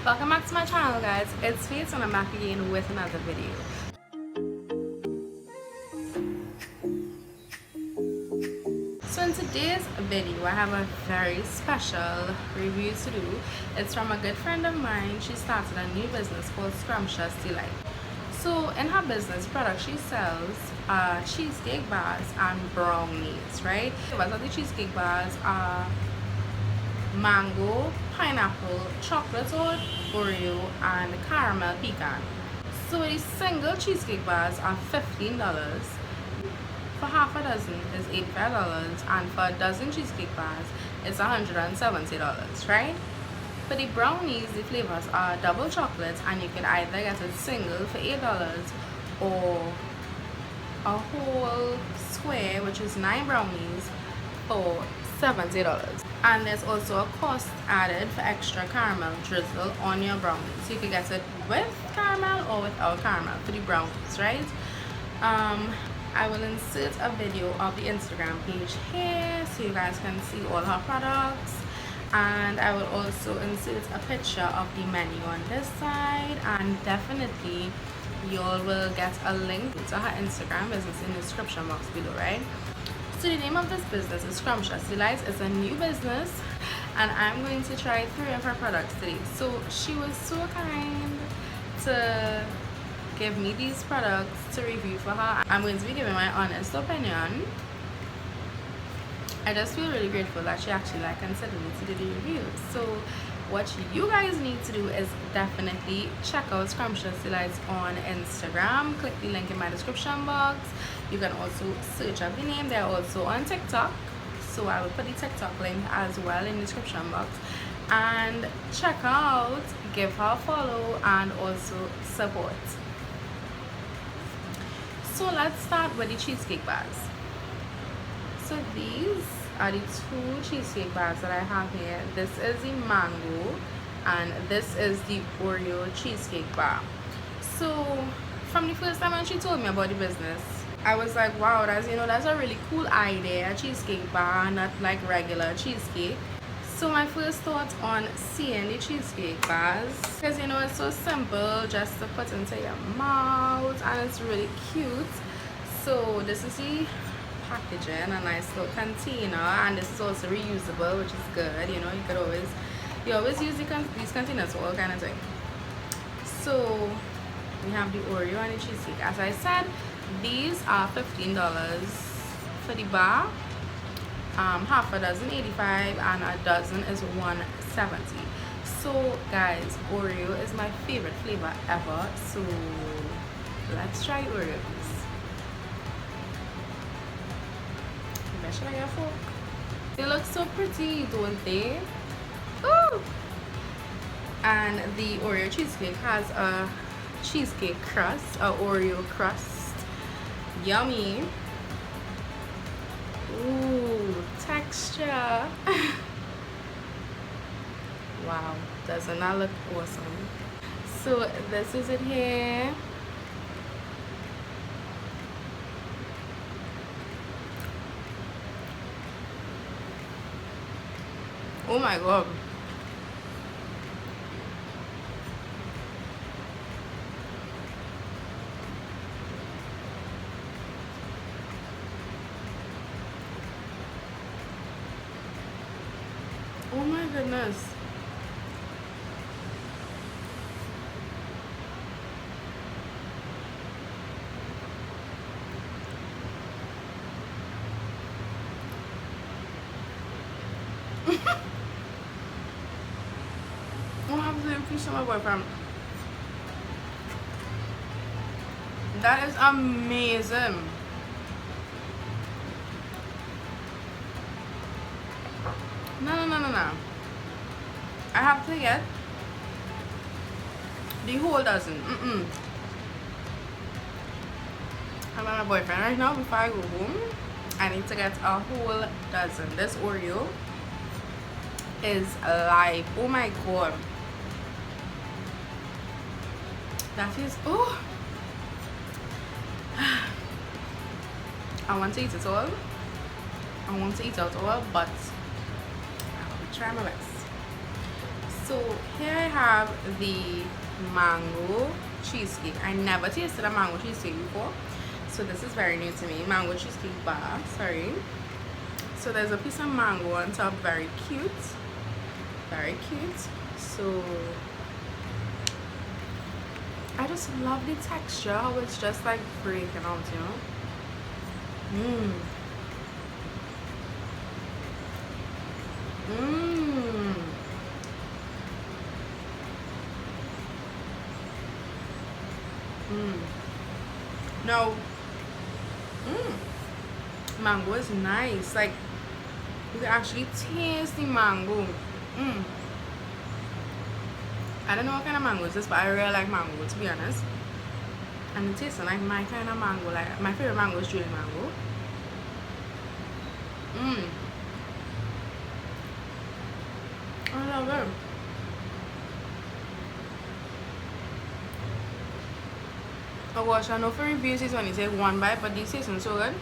Welcome back to my channel, guys. It's Faith and I'm back again with another video. So in today's video I have a very special review to do. It's from a good friend of mine. She started a new business called Scrumptious Delights. So in her business product she sells cheesecake bars and brownies, right? But the cheesecake bars are mango, pineapple, chocolate oat, Oreo, and caramel pecan. So these single cheesecake bars are $15. For half a dozen is $85, and for a dozen cheesecake bars it's $170, right? For the brownies, the flavors are double chocolate, and you can either get a single for $8 or a whole square, which is 9 brownies, for $70. And there's also a cost added for extra caramel drizzle on your brownies. So you can get it with caramel or without caramel for the brownies, right? I will insert a video of the Instagram page here so you guys can see all her products, and I will also insert a picture of the menu on this side, and definitely you all will get a link to her Instagram business in the description box below, right? So the name of this business is Scrumptious Delights. It's a new business and I'm going to try 3 of her products today. So she was so kind to give me these products to review for her. I'm going to be giving my honest opinion. I just feel really grateful that she actually considered me to do the review. So what you guys need to do is definitely check out Scrumptious Delights on Instagram. Click the link in my description box. You can also search up the name. They're also on TikTok, so I will put the TikTok link as well in the description box. And check out, give her a follow, and also support. So let's start with the cheesecake bars. So these are the 2 cheesecake bars that I have here. This is the mango and this is the Oreo cheesecake bar. So from the first time when she told me about the business, I was like, wow, that's a really cool idea, a cheesecake bar, not like regular cheesecake. So my first thought on seeing the cheesecake bars, because it's so simple just to put into your mouth and it's really cute. So this is the packaging, a nice little container, and this is also reusable, which is good. You always use these containers for all kind of things. So we have the Oreo and the cheesecake. As I said, these are $15 for the bar. Half a dozen $85 and a dozen is $170. So guys, Oreo is my favorite flavor ever, so let's try Oreos. Where should I get a fork? They look so pretty, don't they? Ooh! And the Oreo cheesecake has a cheesecake crust, a Oreo crust. Yummy. Ooh, texture. Wow, doesn't that look awesome? So this is it here. Oh my god. Oh my goodness. I have to appreciate my boyfriend. That is amazing. No. I have to get the whole dozen. I'm with my boyfriend right now. Before I go home, I need to get a whole dozen. This Oreo is alive. Oh my god. That is, oh, I want to eat it all. I want to eat it all, but I will try my best. So here I have the mango cheesecake. I never tasted a mango cheesecake before, so this is very new to me. Mango cheesecake bar, sorry. So there's a piece of mango on top, very cute, very cute. So I just love the texture, how it's just like breaking out, you know. No. Mango is nice. Like, you can actually taste the mango. I don't know what kind of mango is this, but I really like mango, to be honest. And it tastes like my kind of mango. Like, my favorite mango is Julie mango. I love it. Oh gosh, I know for reviews it's only take one bite, but these taste so good.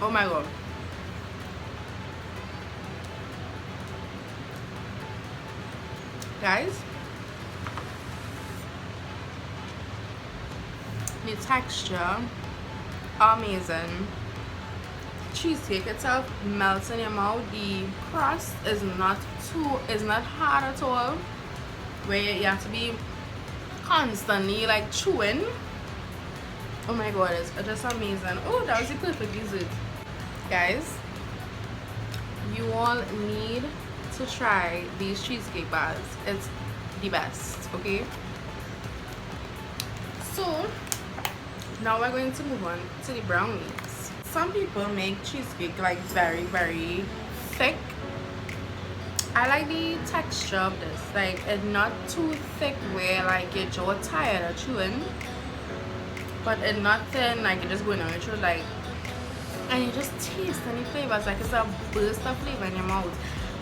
Oh my god. Guys, the texture, amazing. Cheesecake itself melts in your mouth. The crust is not hard at all, where you have to be constantly like chewing. Oh my god, it's just amazing. Oh, that was the perfect dessert. Guys, you all need to try these cheesecake bars. It's the best, okay? So now we're going to move on to the brownies. Some people make cheesecake like very, very thick. I like the texture of this, like it's not too thick where like your jaw tired of chewing, but it's not thin like you're just going on your throat, like, and you just taste any flavors, like it's a burst of flavor in your mouth.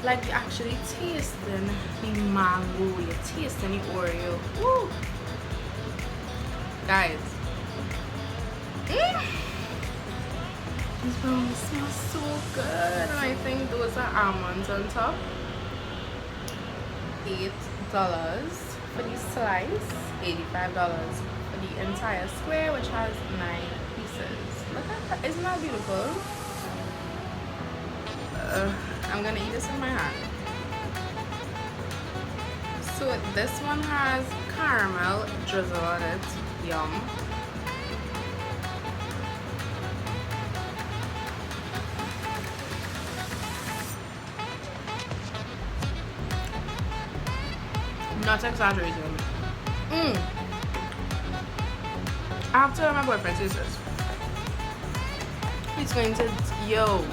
Like you're actually tasting the mango, you're tasting the Oreo. Woo! Guys, these brownies smell so good, and I think those are almonds on top. $8 for the slice, $85 for the entire square, which has 9 pieces. Look at that, isn't that beautiful? I'm gonna eat this in my hand. So this one has caramel drizzle on it. Yum. Not exaggerating. I have to tell my boyfriend to this. He's going to, yo.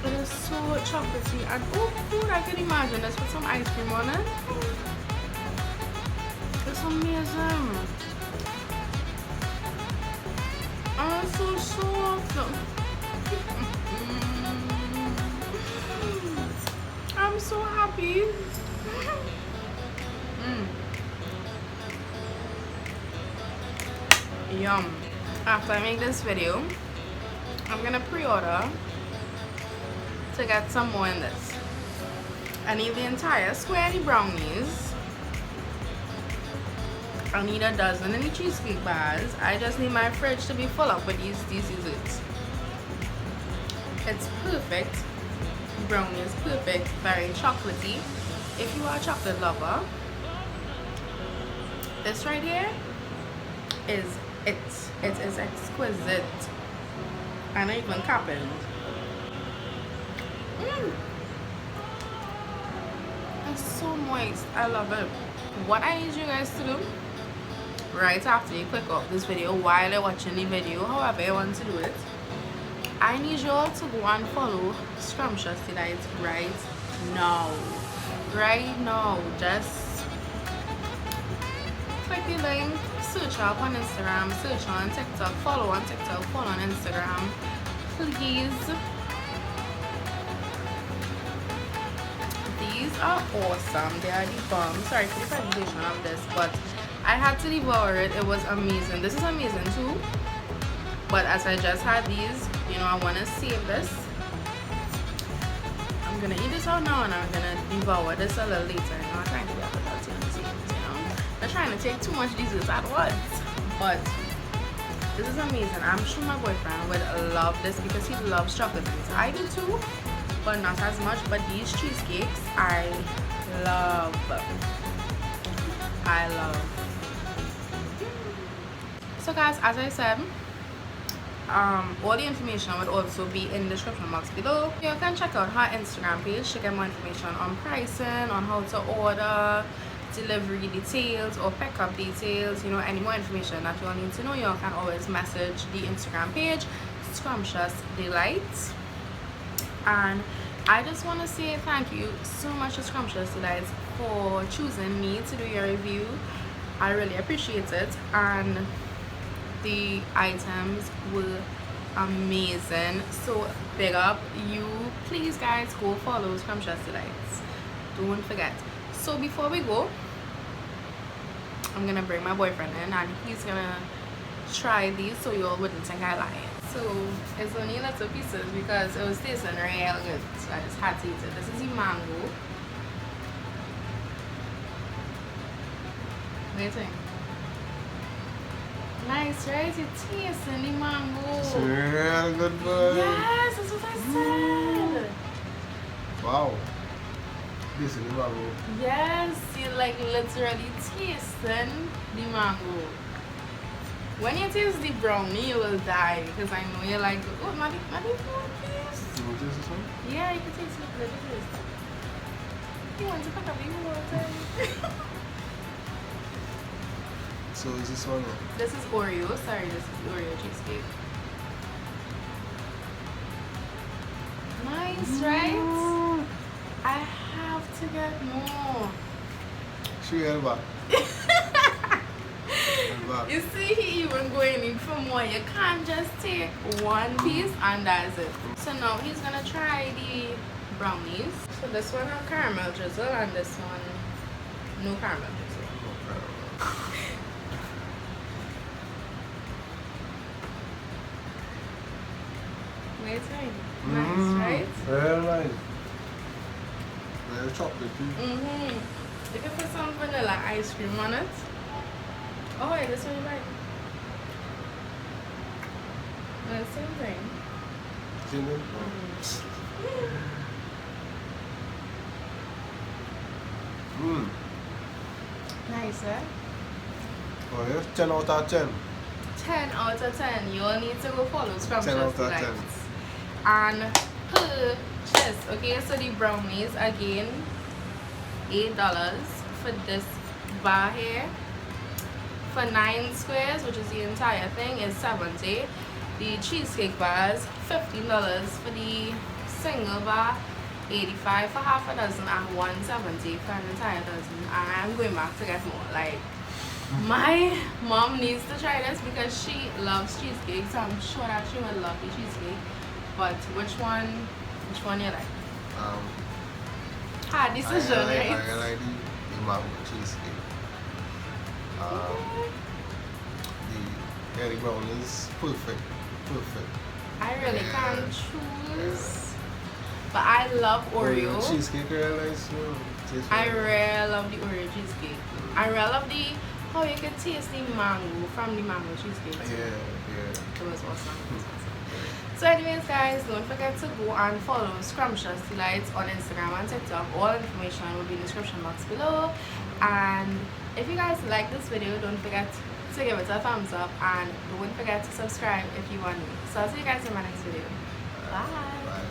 It is so chocolatey and oh, food, I can imagine this with some ice cream on it. It's amazing. Oh, it's so soft. I'm so happy. Yum. After I make this video, I'm gonna pre-order to get some more in this. I need the entire square of the brownies. I need a dozen of the cheesecake bars. I just need my fridge to be full up with these desserts. It's perfect. The brownie is perfect, very chocolatey. If you are a chocolate lover, this right here is it. It is exquisite. I'm not even capping. It's so moist. I love it. What I need you guys to do right after you click off this video, while you're watching the video, however you want to do it, I need you all to go and follow Scrumptious Delights right now. Right now. Just click the link, search up on Instagram, search on TikTok, follow on TikTok, follow on Instagram. Please. These are awesome. They are the bomb. Sorry for the presentation of this, but I had to devour it. It was amazing. This is amazing too. But as I just had these, you know, I want to save this. I'm gonna eat this out now, and I'm gonna devour this a little later. You know, I'm trying to be healthy on the scenes, you know. I'm trying to take too much desserts at once, but this is amazing. I'm sure my boyfriend would love this because he loves chocolate things. I do too, but not as much. But these cheesecakes, I love. So guys, as I said, all the information would also be in the description box below. You can check out her Instagram page to get more information on pricing, on how to order, delivery details or pickup details. You know, any more information that you all need to know, you all can always message the Instagram page, Scrumptious Delights. And I just want to say thank you so much to Scrumptious Delights for choosing me to do your review. I really appreciate it, and the items were amazing. So big up you. Please guys, go follow Scrumptious Delights, don't forget. So before we go, I'm gonna bring my boyfriend in, and he's gonna try these so you all wouldn't think I lied. So it's only little pieces because it was tasting real good, so I just had to eat it. This is the mango. What do you think? Nice, right? You're tasting the mango. It's real good, boy. Yes, that's what I said. Wow. This is the mango. Yes, you like literally tasting the mango. When you taste the brownie, you will die because I know you're like, oh, not the please. You want to taste this one? Yeah, you can taste it. Let me taste. You want to pick up the water? So is this one? This is Oreo. Sorry, this is Oreo cheesecake. Nice, right? I have to get more. Show you back. You see, he even going in for more. You can't just take one piece and that's it. So now he's gonna try the brownies. So this one has caramel drizzle, and this one no caramel drizzle. Waiting. Nice, right? Very nice. Very chocolate too. You can put some vanilla ice cream on it. Oh wait, this one you like. No, same thing. Same thing? Nice, eh? Oh yes, 10 out of 10. 10 out of 10. You all need to go follow 10 out Scrumptious of 10. Delights and purchase. Okay, so the brownies again, $8 for this bar here. For 9 squares, which is the entire thing, is $70. The cheesecake bars, $15 for the single bar, $85 for half a dozen, and $170 for an entire dozen. And I'm going back to get more. Like, my mom needs to try this because she loves cheesecake, so I'm sure that she would love the cheesecake. But which one you like? Hard decision, right? I like the mango cheesecake. The brown is perfect. I really can't choose, but I love Oreo. Cheesecake really nice. I really love the Oreo cheesecake. I really love how you can taste the mango from the mango cheesecake. Yeah. It was awesome. So anyways guys, don't forget to go and follow Scrumptious Delights on Instagram and TikTok. All information will be in the description box below. And if you guys like this video, don't forget to give it a thumbs up, and don't forget to subscribe if you want me. So I'll see you guys in my next video. Bye.